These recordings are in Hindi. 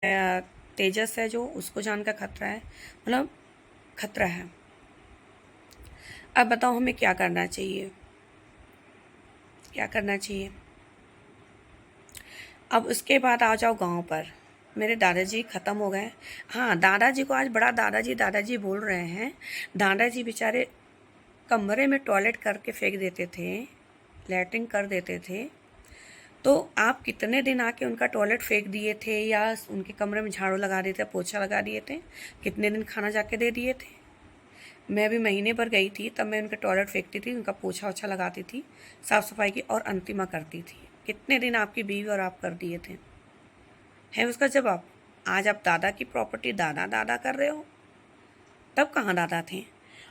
तेजस है जो, उसको जान का खतरा है, मतलब खतरा है। अब बताओ हमें क्या करना चाहिए, क्या करना चाहिए। अब उसके बाद आ जाओ गांव पर। मेरे दादाजी ख़त्म हो गए। हाँ, दादाजी को आज बड़ा दादाजी दादाजी बोल रहे हैं। दादाजी बेचारे कमरे में टॉयलेट करके फेंक देते थे, लैट्रिन कर देते थे। तो आप कितने दिन आके उनका टॉयलेट फेंक दिए थे या उनके कमरे में झाड़ू लगा दिए थे, पोछा लगा दिए थे? कितने दिन खाना जाके दे दिए थे? मैं भी महीने भर गई थी, तब मैं उनका टॉयलेट फेंकती थी, उनका पोछा ओछा लगाती थी, साफ़ सफाई की और अंतिमा करती थी। कितने दिन आपकी बीवी और आप कर दिए थे? है उसका जवाब। आज आप दादा की प्रॉपर्टी दादा दादा कर रहे हो, तब कहाँ दादा थे?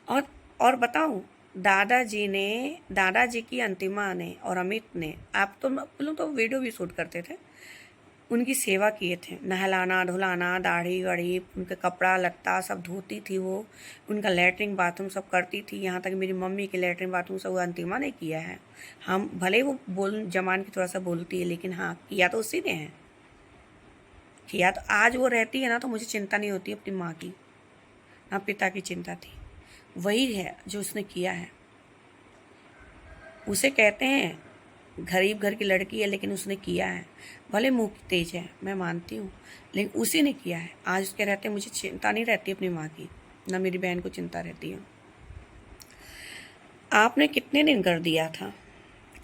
और और बताऊँ, दादाजी की अंतिमा ने और अमित ने, आप तो बोलूँ तो वीडियो भी शूट करते थे, उनकी सेवा किए थे। नहलाना धुलाना, दाढ़ी वाढ़ी, उनके कपड़ा लत्ता सब धोती थी वो, उनका लैट्रिन बाथरूम सब करती थी। यहाँ तक मेरी मम्मी के लैट्रिन बाथरूम सब वो अंतिमा ने किया है। हम भले वो बोल जमान की थोड़ा सा बोलती है, लेकिन हाँ, किया तो उसी ने है। किया तो आज वो रहती है ना, तो मुझे चिंता नहीं होती अपनी माँ की, ना पिता की चिंता थी। वही है जो उसने किया है। उसे कहते हैं गरीब घर की लड़की है, लेकिन उसने किया है। भले मुंह की तेज है, मैं मानती हूँ, लेकिन उसी ने किया है। आज उसके रहते मुझे चिंता नहीं रहती अपनी माँ की, ना मेरी बहन को चिंता रहती है। आपने कितने दिन कर दिया था,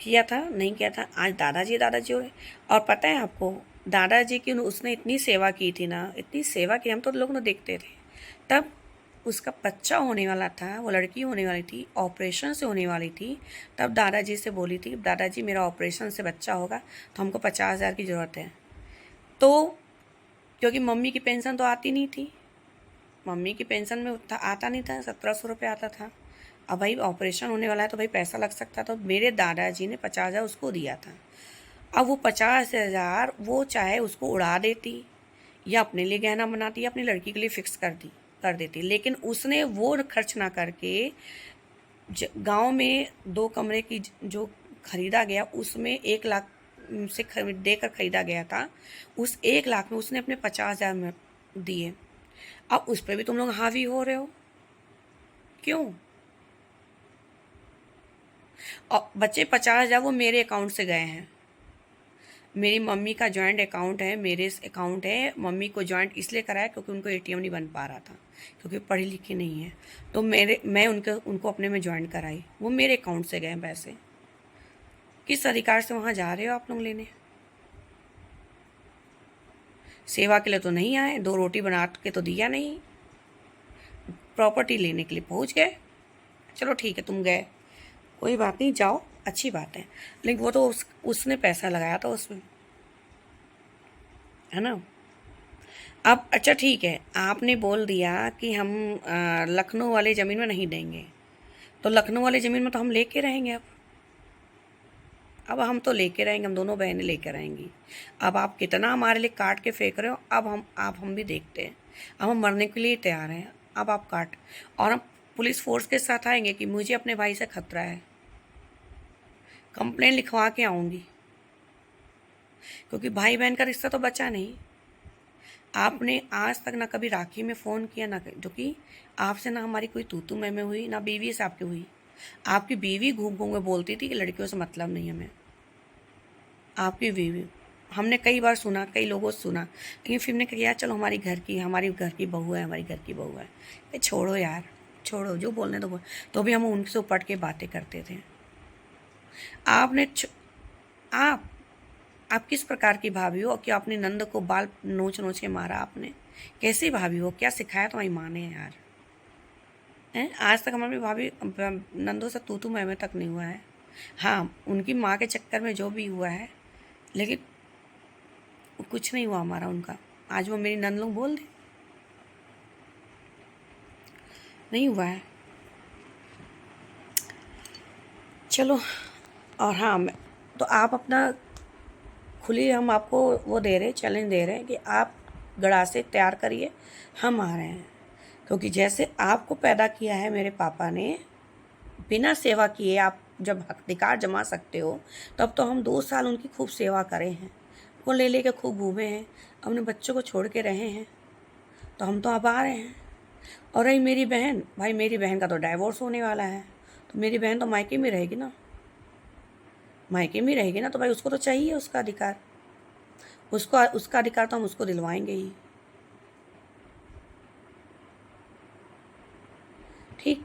किया था नहीं किया था? आज दादाजी दादाजी हो रहे। और पता है आपको, दादाजी की उसने इतनी सेवा की थी ना, इतनी सेवा की, हम तो लोग ना देखते थे। तब उसका बच्चा होने वाला था, वो लड़की होने वाली थी, ऑपरेशन से होने वाली थी। तब दादाजी से बोली थी, दादाजी मेरा ऑपरेशन से बच्चा होगा तो हमको 50,000 की ज़रूरत है। तो क्योंकि मम्मी की पेंशन तो आती नहीं थी, मम्मी की पेंशन में उतना आता नहीं था, 1700 रुपये आता था। अब भाई ऑपरेशन होने वाला है तो भाई पैसा लग सकता, तो मेरे दादाजी ने 50,000 उसको दिया था। अब वो 50,000 वो चाहे उसको उड़ा देती या अपने लिए गहना बनाती या अपनी लड़की के लिए फिक्स कर देती, लेकिन उसने वो खर्च ना करके गांव में 2 कमरे की जो खरीदा गया, उसमें 1 लाख से देकर खरीदा गया था। उस 1 लाख में उसने अपने 50,000 में दिए। अब उस पर भी तुम लोग हावी हो रहे हो, क्यों? और बच्चे 50,000 वो मेरे अकाउंट से गए हैं। मेरी मम्मी का जॉइंट अकाउंट है, मेरे अकाउंट है। मम्मी को जॉइंट इसलिए कराया क्योंकि उनको एटीएम नहीं बन पा रहा था, क्योंकि पढ़ी लिखी नहीं है। तो मैं उनको अपने में जॉइंट कराई, वो मेरे अकाउंट से गए पैसे। किस अधिकार से वहाँ जा रहे हो आप लोग लेने? सेवा के लिए तो नहीं आए, 2 रोटी बना के तो दिया नहीं, प्रॉपर्टी लेने के लिए पहुँच गए। चलो ठीक है, तुम गए, कोई बात नहीं, जाओ, अच्छी बात है। लेकिन वो तो उसने पैसा लगाया था उसमें, है ना? अब अच्छा ठीक है, आपने बोल दिया कि हम लखनऊ वाले ज़मीन में नहीं देंगे, तो लखनऊ वाली ज़मीन में तो हम लेके रहेंगे। अब हम तो लेके रहेंगे, हम दोनों बहनें लेके रहेंगी। अब आप कितना हमारे लिए काट के फेंक रहे हो, अब हम भी देखते हैं। अब हम मरने के लिए तैयार हैं, अब आप काट। और हम पुलिस फोर्स के साथ आएंगे कि मुझे अपने भाई से खतरा है, कंप्लेन लिखवा के आऊँगी, क्योंकि भाई बहन का रिश्ता तो बचा नहीं। आपने आज तक ना कभी राखी में फ़ोन किया, ना जो कि आपसे ना हमारी कोई तू मैं हुई, ना बीवी से आपकी हुई। आपकी बीवी घूम घूम के बोलती थी कि लड़कियों से मतलब नहीं हमें। आपकी बीवी, हमने कई बार सुना, कई लोगों से सुना, लेकिन फिर ने कहा चलो हमारी घर की बहू है, हमारी घर की बहू है। ये छोड़ो यार, छोड़ो, जो बोलने तो बोल। तो भी हम उनसे उपट के बातें करते थे। आपने आप आप किस प्रकार की भाभी हो कि आपने नंद को बाल नोच नोच के मारा? आपने कैसी भाभी हो, क्या सिखाया तुम्हारी माँ ने यार? हैं, आज तक हमारी भाभी नंदों से तू मैं तक नहीं हुआ है। हाँ, उनकी माँ के चक्कर में जो भी हुआ है, लेकिन कुछ नहीं हुआ हमारा उनका। आज वो मेरी नंद लोग बोल दे, नहीं हुआ है। चलो, और हाँ, तो आप अपना खुली, हम आपको वो दे रहे, चैलेंज दे रहे हैं कि आप गड़ासे तैयार करिए, हम आ रहे हैं। क्योंकि जैसे आपको पैदा किया है मेरे पापा ने, बिना सेवा किए आप जब अधिकार जमा सकते हो, तब तो हम 2 साल उनकी खूब सेवा करे हैं। वो ले लेके खूब घूमे हैं। अपने बच्चों को छोड़ के रहे हैं, तो हम तो अब आ रहे हैं। और रही मेरी बहन, भाई मेरी बहन का तो डाइवोर्स होने वाला है, तो मेरी बहन तो मायके में रहेगी ना, मायके में रहेगी ना, तो भाई उसको तो चाहिए उसका अधिकार, उसका अधिकार तो हम उसको दिलवाएंगे ही। ठीक,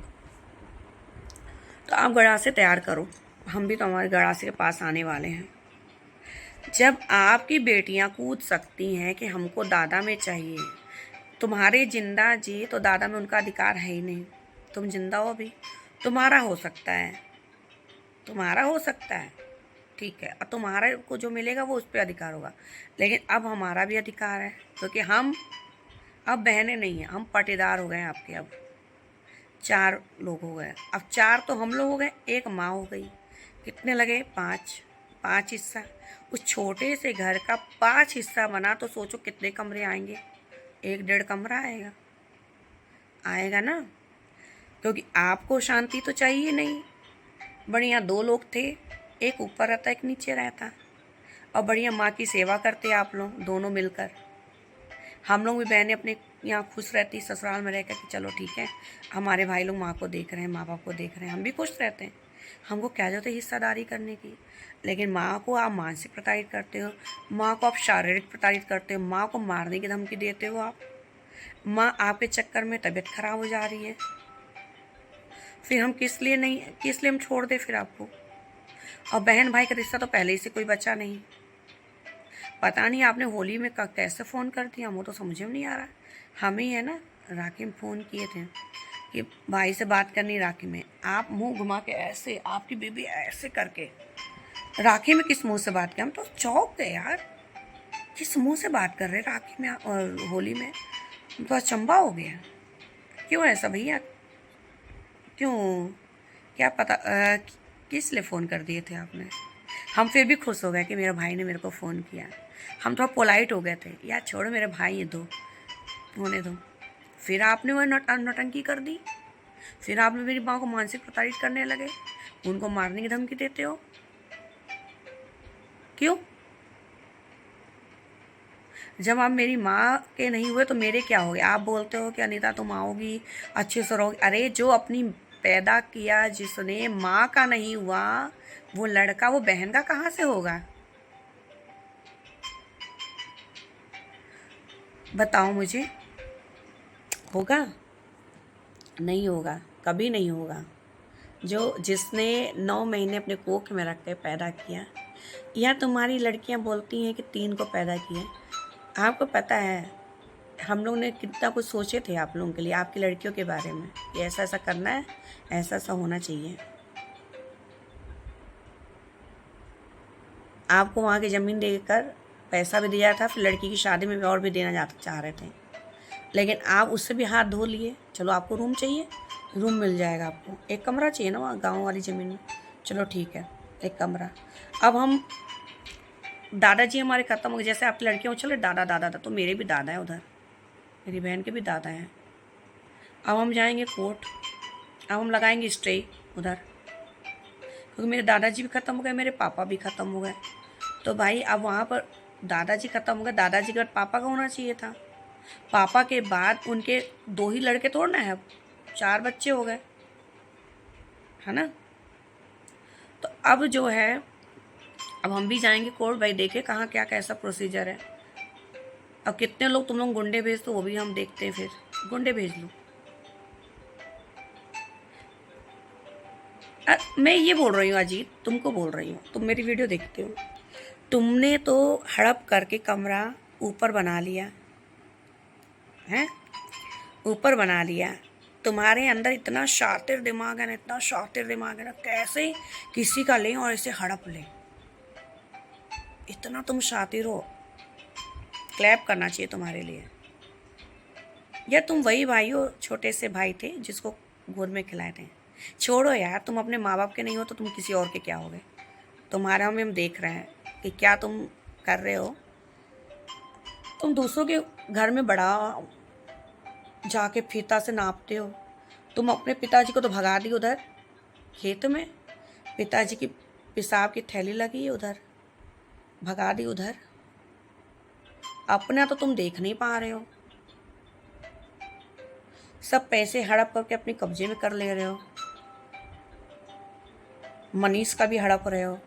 तो आप गड़ासे तैयार करो, हम भी तो हमारे गड़ासे के पास आने वाले हैं। जब आपकी बेटियां कूद सकती हैं कि हमको दादा में चाहिए, तुम्हारे जिंदा जी तो दादा में उनका अधिकार है ही नहीं। तुम जिंदा हो भी, तुम्हारा हो सकता है, तुम्हारा हो सकता है, ठीक है, और तुम्हारा को जो मिलेगा वो उस पर अधिकार होगा। लेकिन अब हमारा भी अधिकार है, क्योंकि हम अब बहनें नहीं हैं, हम पटीदार हो गए हैं आपके। अब 4 लोग हो गए, अब 4 तो हम लोग हो गए, एक माँ हो गई, कितने लगे? 5, 5 हिस्सा। उस छोटे से घर का 5 हिस्सा बना तो सोचो कितने कमरे आएंगे? 1-1.5 कमरा आएगा, आएगा ना। क्योंकि आपको शांति तो चाहिए नहीं। बढ़िया 2 लोग थे, एक ऊपर रहता एक नीचे रहता, और बढ़िया माँ की सेवा करते आप लोग दोनों मिलकर। हम लोग भी बहनें अपने यहाँ खुश रहती ससुराल में रहकर कि चलो ठीक है, हमारे भाई लोग माँ को देख रहे हैं, माँ बाप को देख रहे हैं, हम भी खुश रहते हैं। हमको क्या जरूरत है हिस्सादारी करने की? लेकिन माँ को आप मानसिक प्रताड़ित करते हो, माँ को आप शारीरिक प्रताड़ित करते हो, माँ को मारने की धमकी देते हो आप। माँ आपके चक्कर में तबीयत खराब हो जा रही है, फिर हम किस लिए हम छोड़ दें फिर आपको? और बहन भाई का रिश्ता तो पहले ही से कोई बचा नहीं। पता नहीं आपने होली में कैसे फ़ोन कर दिया, वो तो समझ में नहीं आ रहा। हम ही है ना, राखी में फ़ोन किए थे कि भाई से बात करनी राखी में, आप मुंह घुमा के ऐसे, आपकी बेबी ऐसे करके, राखी में किस मुंह से बात किया? हम तो चौंक गए यार, किस मुंह से बात कर रहे राखी में और होली में? हम तो अचंभा हो गया। क्यों ऐसा भैया, क्यों, क्या पता किस लिए फ़ोन कर दिए थे आपने? हम फिर भी खुश हो गए कि मेरे भाई ने मेरे को फ़ोन किया। हम थोड़ा पोलाइट हो गए थे, यार छोड़ो मेरे भाई हैं दो, होने दो। फिर आपने वह नौटंकी कर दी, फिर आपने मेरी माँ को मानसिक प्रताड़ित करने लगे, उनको मारने की धमकी देते हो। क्यों? जब आप मेरी माँ के नहीं हुए तो मेरे क्या हो गए? आप बोलते हो कि अनीता तुम आओगी अच्छे से रहोगी। अरे जो अपनी पैदा किया जिसने, माँ का नहीं हुआ वो लड़का, वो बहन का कहाँ से होगा? बताओ मुझे, होगा? नहीं होगा, कभी नहीं होगा। जिसने 9 महीने अपने कोख में रख के पैदा किया, या तुम्हारी लड़कियां बोलती हैं कि 3 को पैदा किया। आपको पता है हम लोग ने कितना कुछ सोचे थे आप लोगों के लिए, आपकी लड़कियों के बारे में, कि ऐसा ऐसा करना है, ऐसा ऐसा होना चाहिए। आपको वहाँ की ज़मीन देकर पैसा भी दिया था, फिर लड़की की शादी में भी और भी देना चाह रहे थे, लेकिन आप उससे भी हाथ धो लिए। चलो आपको रूम चाहिए, रूम मिल जाएगा आपको। एक कमरा चाहिए ना वहाँ गाँव वाली ज़मीन में, चलो ठीक है एक कमरा। अब हम दादाजी हमारे ख़त्म हो गए, जैसे आपकी लड़कियों चले दादा दादा तो मेरे भी दादा है उधर, मेरी बहन के भी दादा हैं। अब हम जाएंगे कोर्ट, अब हम लगाएंगे स्टे उधर, क्योंकि मेरे दादाजी भी ख़त्म हो गए, मेरे पापा भी ख़त्म हो गए। तो भाई अब वहाँ पर दादाजी ख़त्म हो गए, दादाजी के बाद पापा का होना चाहिए था। पापा के बाद उनके 2 ही लड़के तोड़ना है, अब 4 बच्चे हो गए, है ना। तो अब जो है, अब हम भी जाएंगे कोर्ट, भाई देखे कहाँ क्या कैसा प्रोसीजर है। अब कितने लोग तुम लोग गुंडे भेज दो वो भी हम देखते हैं, फिर गुंडे भेज लो। मैं ये बोल रही हूँ अजीत, तुमको बोल रही हूँ, तुम मेरी वीडियो देखते हो। तुमने तो हड़प करके कमरा ऊपर बना लिया है, ऊपर बना लिया। तुम्हारे अंदर इतना शातिर दिमाग है ना, इतना शातिर दिमाग है ना, कैसे किसी का लें और इसे हड़प लें, इतना तुम शातिर हो, क्लैप करना चाहिए तुम्हारे लिए। या तुम वही भाई हो, छोटे से भाई थे जिसको गोद में खिलाए थे। छोड़ो यार, तुम अपने माँ बाप के नहीं हो तो तुम किसी और के क्या हो गए? तुम्हारा हम देख रहे हैं कि क्या तुम कर रहे हो। तुम दूसरों के घर में बड़ा जाके फीता से नापते हो। तुम अपने पिताजी को तो भगा दी उधर खेत में, पिताजी की पेशाब की थैली लगी है उधर, भगा दी उधर। अपना तो तुम देख नहीं पा रहे हो, सब पैसे हड़प करके अपने कब्जे में कर ले रहे हो, मनीष का भी हड़प रहे हो।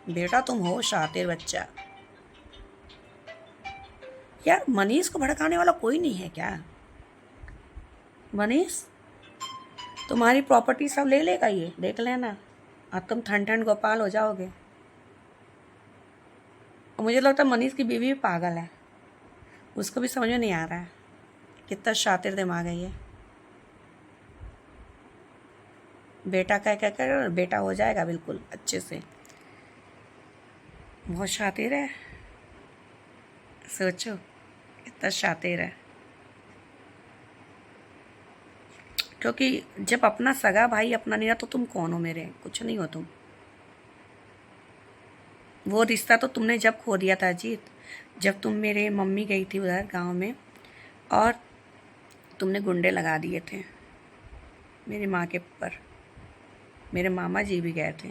बेटा तुम हो शातिर बच्चा। यार मनीष को भड़काने वाला कोई नहीं है क्या? मनीष तुम्हारी प्रॉपर्टी सब ले लेगा, ये देख लेना, और तुम ठंड ठंड गोपाल हो जाओगे। और मुझे लगता है मनीष की बीवी भी पागल है, उसको भी समझ में नहीं आ रहा है कितना शातिर दिमाग है ये। बेटा क्या क्या कर, बेटा हो जाएगा बिल्कुल अच्छे से, बहुत शातिर है। सोचो कितना शातिर है। क्योंकि जब अपना सगा भाई अपना नहीं रहा तो तुम कौन हो मेरे? कुछ नहीं हो तुम। वो रिश्ता तो तुमने जब खो दिया था अजीत, जब तुम मेरे मम्मी गई थी उधर गांव में और तुमने गुंडे लगा दिए थे मेरी माँ के ऊपर। मेरे मामा जी भी गए थे,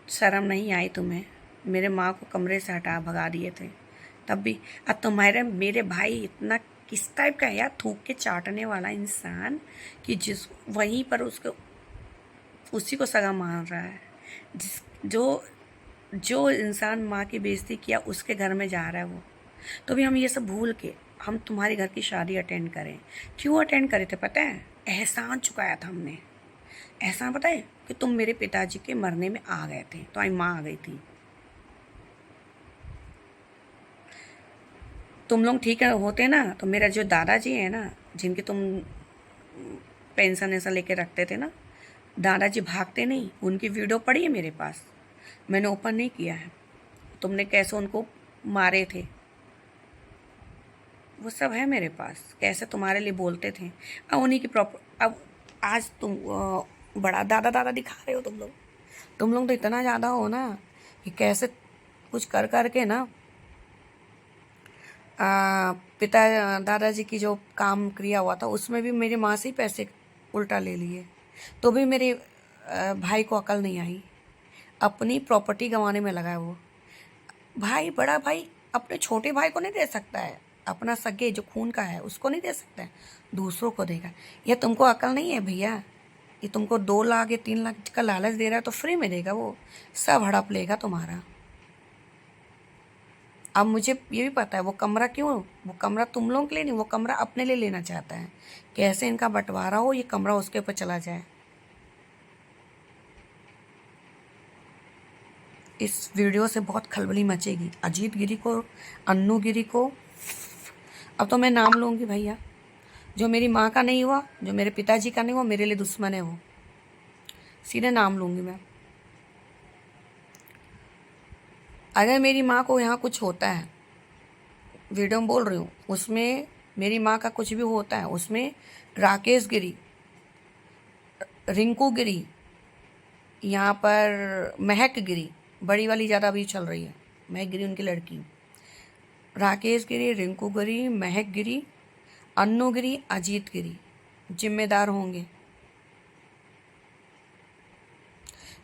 शर्म नहीं आई तुम्हें? मेरे माँ को कमरे से हटा भगा दिए थे तब भी। अब तुम्हारे मेरे भाई इतना किस टाइप का है यार, थूक के चाटने वाला इंसान कि जिस वहीं पर उसको उसी को सगा मान रहा है। जिस जो जो इंसान माँ की बेइज्जती किया उसके घर में जा रहा है वो। तो भी हम ये सब भूल के हम तुम्हारे घर की शादी अटेंड करें। क्यों अटेंड करे थे पता है? एहसान चुकाया था हमने। एहसान पता है कि तुम मेरे पिताजी के मरने में आ गए थे, तो आई माँ आ गई थी। तुम लोग ठीक है होते ना तो मेरा जो दादाजी है ना, जिनकी तुम पेंशन ऐसा लेके रखते थे ना, दादाजी भागते नहीं, उनकी वीडियो पड़ी है मेरे पास, मैंने ओपन नहीं किया है। तुमने कैसे उनको मारे थे वो सब है मेरे पास, कैसे तुम्हारे लिए बोलते थे। अब उन्हीं की प्रॉपर अब आज तुम बड़ा दादा दादा दिखा रहे हो तुम लोग तो इतना ज़्यादा हो ना कि कैसे कुछ कर करके ना पिता दादाजी की जो काम क्रिया हुआ था उसमें भी मेरी माँ से ही पैसे उल्टा ले लिए, तो भी मेरे भाई को अकल नहीं आई। अपनी प्रॉपर्टी गंवाने में लगा है वो भाई। बड़ा भाई अपने छोटे भाई को नहीं दे सकता है, अपना सगे जो खून का है उसको नहीं दे सकता है, दूसरों को देगा। ये तुमको अकल नहीं है भैया? ये तुमको 2 लाख या 3 लाख का लालच दे रहा है तो फ्री में देगा वो, सब हड़प लेगा तुम्हारा। अब मुझे ये भी पता है वो कमरा क्यों, वो कमरा तुम लोगों के लिए नहीं, वो कमरा अपने लिए लेना चाहता है। कैसे इनका बंटवारा हो, ये कमरा उसके ऊपर चला जाए। इस वीडियो से बहुत खलबली मचेगी अजीत गिरी को, अन्नू गिरी को। अब तो मैं नाम लूँगी भैया, जो मेरी माँ का नहीं हुआ, जो मेरे पिताजी का नहीं हुआ, मेरे लिए दुश्मन है वो, सीधे नाम लूँगी मैं। अगर मेरी माँ को यहाँ कुछ होता है, वीडियो में बोल रही हूँ, उसमें मेरी माँ का कुछ भी होता है, उसमें राकेश गिरी, रिंकू गिरी, यहाँ पर महक गिरी, बड़ी वाली ज़्यादा अभी चल रही है, महक गिरी उनकी लड़की, राकेश गिरी, रिंकू गिरी, महक गिरी, अन्नू गिरी, अजीत गिरी जिम्मेदार होंगे।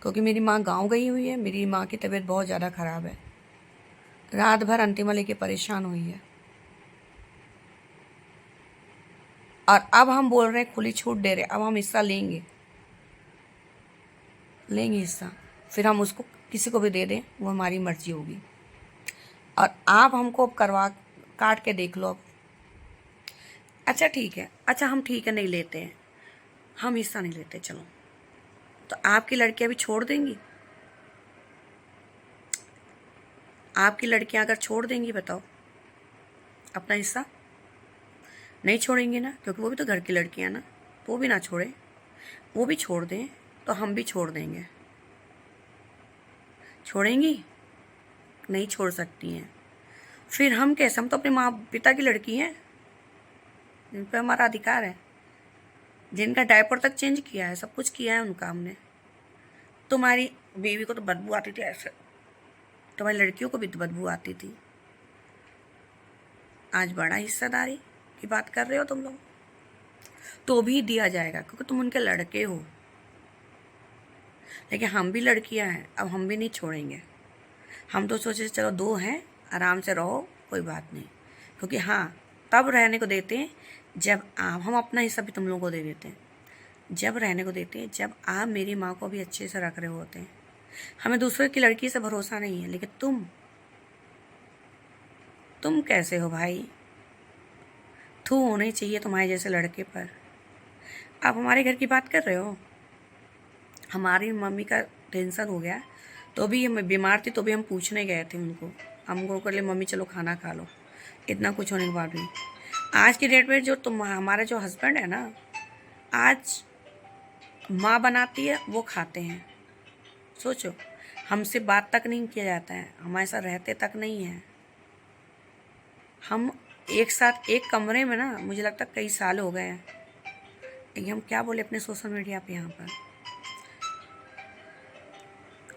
क्योंकि मेरी माँ गांव गई हुई है, मेरी माँ की तबीयत बहुत ज़्यादा ख़राब है, रात भर अंतिमा लेके परेशान हुई है। और अब हम बोल रहे हैं खुली छूट दे रहे, अब हम हिस्सा लेंगे हिस्सा, फिर हम उसको किसी को भी दे दें, वो हमारी मर्जी होगी। और आप हमको अब करवा काट के देख लो अब। अच्छा ठीक है, अच्छा हम ठीक है नहीं लेते हैं, हम हिस्सा नहीं लेते, चलो। तो आपकी लड़कियां भी छोड़ देंगी? आपकी लड़कियां अगर छोड़ देंगी बताओ अपना हिस्सा? नहीं छोड़ेंगे ना, क्योंकि वो भी तो घर की लड़कियां ना, वो भी ना छोड़े, वो भी छोड़ दें तो हम भी छोड़ देंगे। छोड़ेंगी? नहीं छोड़ सकती हैं। फिर हम कैसे? हम तो अपने माँ पिता की लड़की हैं, जिन पर हमारा अधिकार है, जिनका डायपर तक चेंज किया है, सब कुछ किया है उनका हमने। तुम्हारी बीवी को तो बदबू आती थी ऐसे, तुम्हारी लड़कियों को भी तो बदबू आती थी। आज बड़ा हिस्सेदारी की बात कर रहे हो तुम लोग, तो भी दिया जाएगा क्योंकि तुम उनके लड़के हो। लेकिन हम भी लड़कियां हैं, अब हम भी नहीं छोड़ेंगे। हम तो सोचे चलो 2 हैं, आराम से रहो, कोई बात नहीं, क्योंकि हाँ तब रहने को देते हैं जब आप, हम अपना हिस्सा भी तुम लोगों को दे देते हैं, जब रहने को देते हैं जब आप मेरी माँ को भी अच्छे से रख रहे होते हैं। हमें दूसरे की लड़की से भरोसा नहीं है, लेकिन तुम कैसे हो भाई? थू होने चाहिए तुम्हारे जैसे लड़के पर। आप हमारे घर की बात कर रहे हो। हमारी मम्मी का टेंशन हो गया, तो भी हम बीमार थी, तो भी हम पूछने गए थे उनको, हमको कर ले मम्मी चलो खाना खा लो। इतना कुछ होने के बाद भी आज की डेट में जो हमारा जो हस्बैंड है ना, आज माँ बनाती है वो खाते हैं। सोचो, हमसे बात तक नहीं किया जाता है, हमारे साथ रहते तक नहीं है। हम एक साथ एक कमरे में ना, मुझे लगता है कई साल हो गए हैं। लेकिन हम क्या बोले अपने सोशल मीडिया पे यहाँ पर।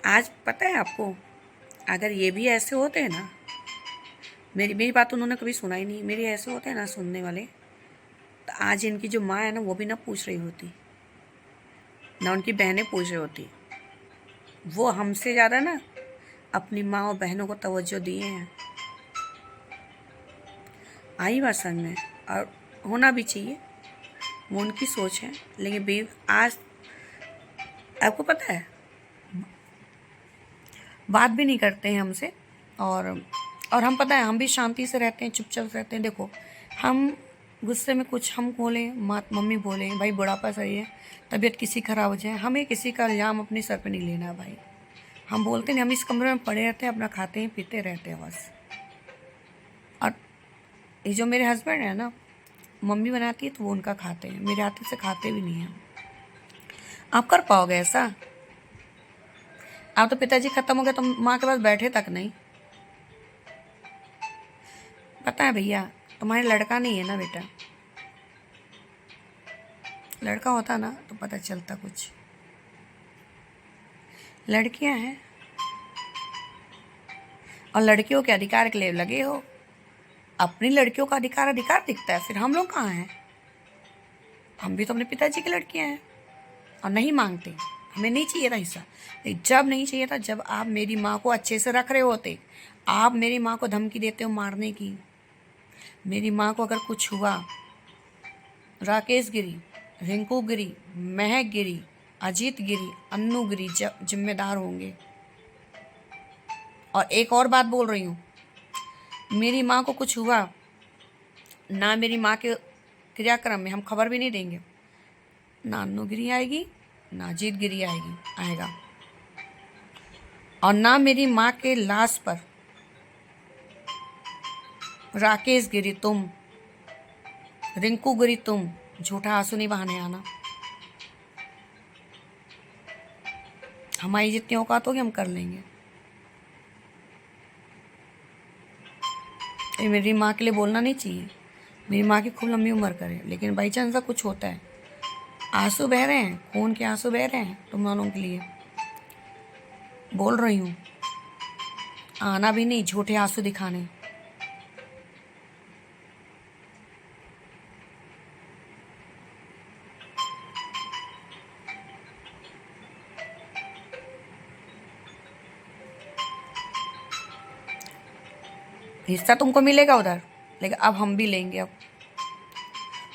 आज पता है आपको, अगर ये भी ऐसे होते हैं ना, मेरी बात उन्होंने कभी सुना ही नहीं, मेरी ऐसे होते हैं ना सुनने वाले, तो आज इनकी जो माँ है ना वो भी ना पूछ रही होती, ना उनकी बहनें पूछ रही होती। वो हमसे ज़्यादा ना अपनी माँ और बहनों को तवज्जो दिए हैं। आई बात समझ में, और होना भी चाहिए, वो उनकी सोच है। लेकिन आज आपको पता है बात भी नहीं करते हैं हमसे, और हम पता है हम भी शांति से रहते हैं, चुपचाप रहते हैं। देखो, हम गुस्से में कुछ हम बोलें, मम्मी बोलें, भाई बुढ़ापा सही है, तबीयत किसी खराब हो जाए, हमें किसी का इल्ज़ाम अपने सर पे नहीं लेना भाई। हम बोलते नहीं, हम इस कमरे में पड़े रहते हैं, अपना खाते हैं पीते रहते हैं बस। और ये जो मेरे हस्बैंड है ना, मम्मी बनाती है तो वो उनका खाते हैं, मेरे हाथ से खाते भी नहीं हैं। आप कर पाओगे ऐसा? आप तो पिताजी खत्म हो गए तो माँ के पास बैठे तक नहीं। पता है भैया, तुम्हारे लड़का नहीं है ना बेटा, लड़का होता ना तो पता चलता कुछ। लड़कियां हैं, और लड़कियों के अधिकार के लिए लगे हो। अपनी लड़कियों का अधिकार दिखता है, फिर हम लोग कहाँ हैं? हम भी तो अपने पिताजी की लड़कियां हैं, और नहीं मांगते, हमें नहीं चाहिए था हिस्सा। जब नहीं चाहिए था, जब आप मेरी माँ को अच्छे से रख रहे होते। आप मेरी माँ को धमकी देते हो मारने की। मेरी माँ को अगर कुछ हुआ, राकेश गिरी, रिंकू गिरी, महक गिरी, अजीत गिरी, अन्नू गिरी जिम्मेदार होंगे। और एक और बात बोल रही हूँ, मेरी माँ को कुछ हुआ ना, मेरी माँ के क्रियाक्रम में हम खबर भी नहीं देंगे। ना अन्नू गिरी आएगी, ना अजीत गिरी आएगा, और ना मेरी माँ के लाश पर राकेश गिरी तुम, रिंकू गिरी तुम झूठा आंसू नहीं बहाने आना। हमारी जितनी औकात होगी हम कर लेंगे। ये मेरी माँ के लिए बोलना नहीं चाहिए, मेरी माँ की खूब लंबी उम्र करे। लेकिन बाई चांस ऐसा कुछ होता है, आंसू बह रहे हैं, खून के आंसू बह रहे हैं तुम दोनों के लिए, बोल रही हूँ, आना भी नहीं झूठे आंसू दिखाने। हिस्सा तुमको मिलेगा उधर, लेकिन अब हम भी लेंगे अब।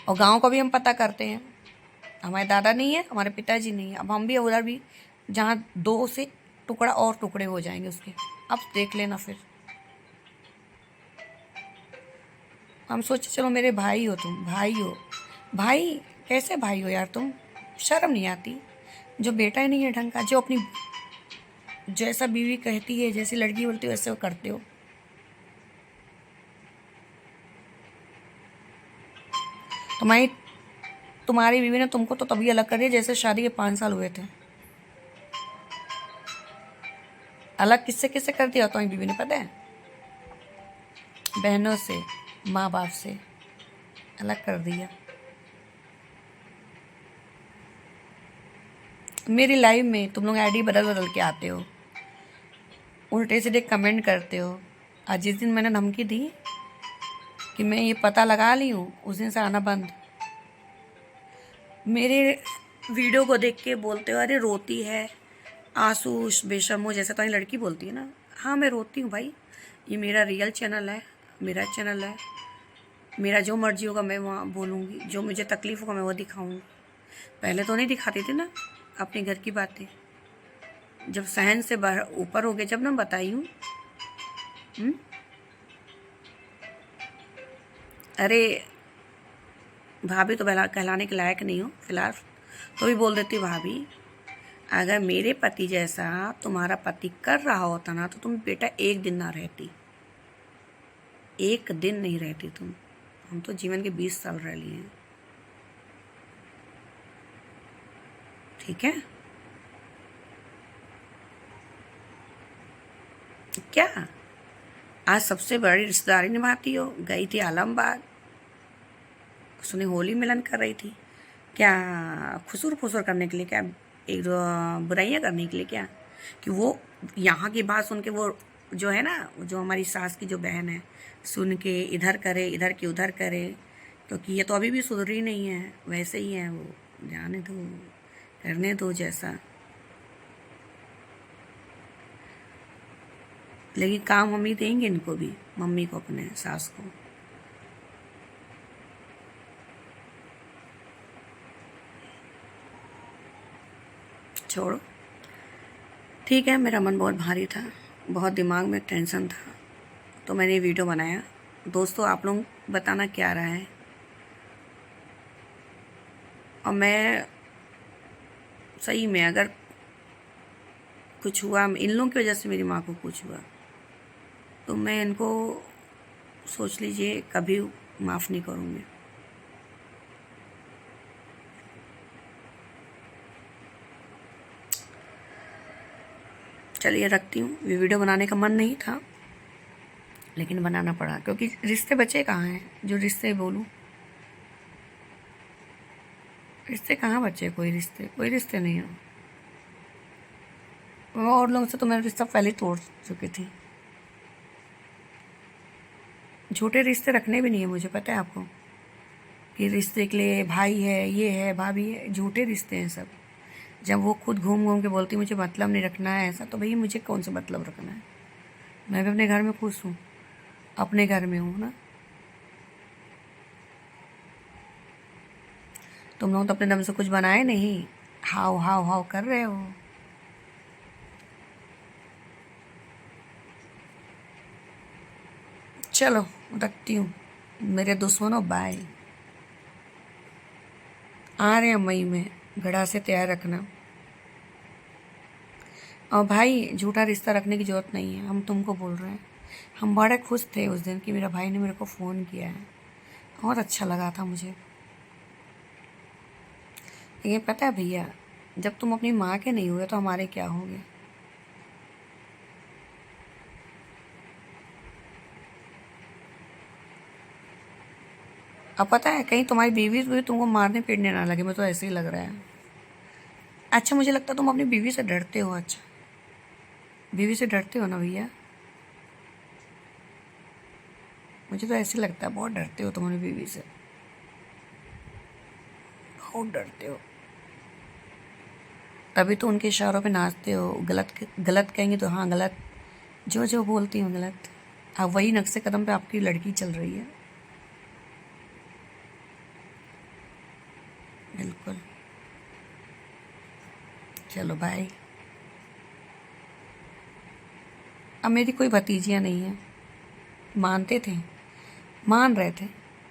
और गांव को भी हम पता करते हैं, हमारे दादा नहीं है, हमारे पिताजी नहीं है, अब हम भी उधर भी, जहाँ 2 से टुकड़ा और टुकड़े हो जाएंगे उसके। अब देख लेना फिर। हम सोचे चलो मेरे भाई हो, तुम भाई हो। भाई कैसे भाई हो यार तुम? शर्म नहीं आती? जो बेटा ही नहीं है ढंग का, जो अपनी जैसा बीवी कहती है, जैसी लड़की बोलती है वैसे वो करते हो। तुम्हारी बीवी ने तुमको तो तभी अलग कर दिया जैसे शादी के 5 साल हुए थे। अलग किससे किससे कर दिया तुम्हारी बीवी ने पता है? बहनों से, माँ बाप से अलग कर दिया। मेरी लाइफ में तुम लोग आईडी बदल बदल के आते हो, उल्टे सीधे कमेंट करते हो। आज जिस दिन मैंने धमकी दी कि मैं ये पता लगा ली हूँ, उस दिन से आना बंद। मेरे वीडियो को देख के बोलते हो अरे रोती है, आंसू बेशर्म हो, जैसे तुम्हारी लड़की बोलती है ना। हाँ मैं रोती हूँ भाई, ये मेरा रियल चैनल है, मेरा चैनल है, मेरा जो मर्जी होगा मैं वहाँ बोलूँगी, जो मुझे तकलीफ़ होगा मैं वो दिखाऊँगी। पहले तो नहीं दिखाती थी ना अपने घर की बातें, जब सहन से बाहर ऊपर हो गए जब ना बताई हूँ। अरे भाभी तो कहलाने के लायक नहीं हो फिलहाल, तो भी बोल देती भाभी। अगर मेरे पति जैसा तुम्हारा पति कर रहा होता ना तो तुम बेटा एक दिन ना रहती, एक दिन नहीं रहती तुम। हम तो जीवन के 20 साल रह लिए हैं, ठीक है। क्या आज सबसे बड़ी रिश्तेदारी निभाती हो? गई थी आलमबाग, उसने होली मिलन कर रही थी क्या? खुसुर फुसुर करने के लिए क्या? एक दो बुराइयां करने के लिए क्या? कि वो यहाँ की बात सुन के वो जो है ना, जो हमारी सास की जो बहन है, सुन के इधर करे, इधर की उधर करे, क्योंकि ये तो अभी भी सुधरी नहीं है, वैसे ही है वो। जाने दो, करने दो जैसा, लेकिन काम मम्मी देंगे इनको भी, मम्मी को, अपने सास को। छोड़ो, ठीक है। मेरा मन बहुत भारी था, बहुत दिमाग में टेंशन था, तो मैंने ये वीडियो बनाया। दोस्तों आप लोग बताना क्या रहा है। और मैं सही में अगर कुछ हुआ इन लोगों की वजह से, मेरी माँ को कुछ हुआ, तो मैं इनको सोच लीजिए कभी माफ़ नहीं करूँगी। चलिए रखती हूँ। ये वीडियो बनाने का मन नहीं था, लेकिन बनाना पड़ा, क्योंकि रिश्ते बचे कहाँ हैं जो रिश्ते बोलूँ। रिश्ते कहाँ बचे? कोई रिश्ते नहीं हो। और लोगों से तो मेरा रिश्ता पहले ही तोड़ चुकी थी। झूठे रिश्ते रखने भी नहीं है मुझे, पता है आपको, कि रिश्ते के लिए भाई है, ये है, भाभी है, झूठे रिश्ते हैं सब। जब वो खुद घूम घूम के बोलती मुझे मतलब नहीं रखना है ऐसा, तो भैया मुझे कौन सा मतलब रखना है? मैं भी अपने घर में खुश हूँ, अपने घर में हूँ ना। तुम लोग तो अपने दम से कुछ बनाए नहीं, हाव हाव हाव कर रहे हो। चलो रखती हूँ मेरे दुश्मनों, बाय। आ रहे हैं मई में, घड़ा से तैयार रखना। और भाई झूठा रिश्ता रखने की ज़रूरत नहीं है, हम तुमको बोल रहे हैं। हम बड़े खुश थे उस दिन कि मेरा भाई ने मेरे को फ़ोन किया है, बहुत अच्छा लगा था मुझे। ये पता है भैया, जब तुम अपनी माँ के नहीं हुए तो हमारे क्या होंगे? अब पता है कहीं तुम्हारी बीवी भी तुमको मारने पीटने ना लगे, मुझे तो ऐसे ही लग रहा है। अच्छा मुझे लगता है तुम अपनी बीवी से डरते हो। अच्छा बीवी से डरते हो ना भैया? मुझे तो ऐसे लगता है बहुत डरते हो तुम अपनी बीवी से, बहुत डरते हो। तभी तो उनके इशारों पे नाचते हो। गलत गलत कहेंगे तो हाँ गलत, जो जो बोलती हूँ गलत। अब वही नक्शे कदम पे आपकी लड़की चल रही है, बिल्कुल। चलो बाय। अब मेरी कोई भतीजियाँ नहीं है, मानते थे, मान रहे थे।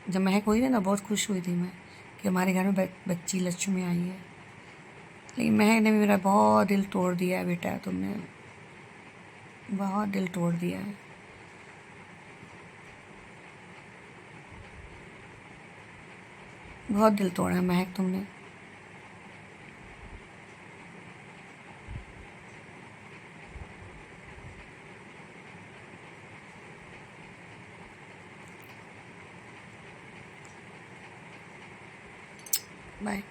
जब महक हुई थी ना, बहुत खुश हुई थी मैं कि हमारे घर में बच्ची लक्ष्मी आई है। लेकिन महक ने भी मेरा बहुत दिल तोड़ दिया है बेटा, तुमने बहुत दिल तोड़ दिया है। बहुत दिल तोड़ा है महक तुमने। बाय।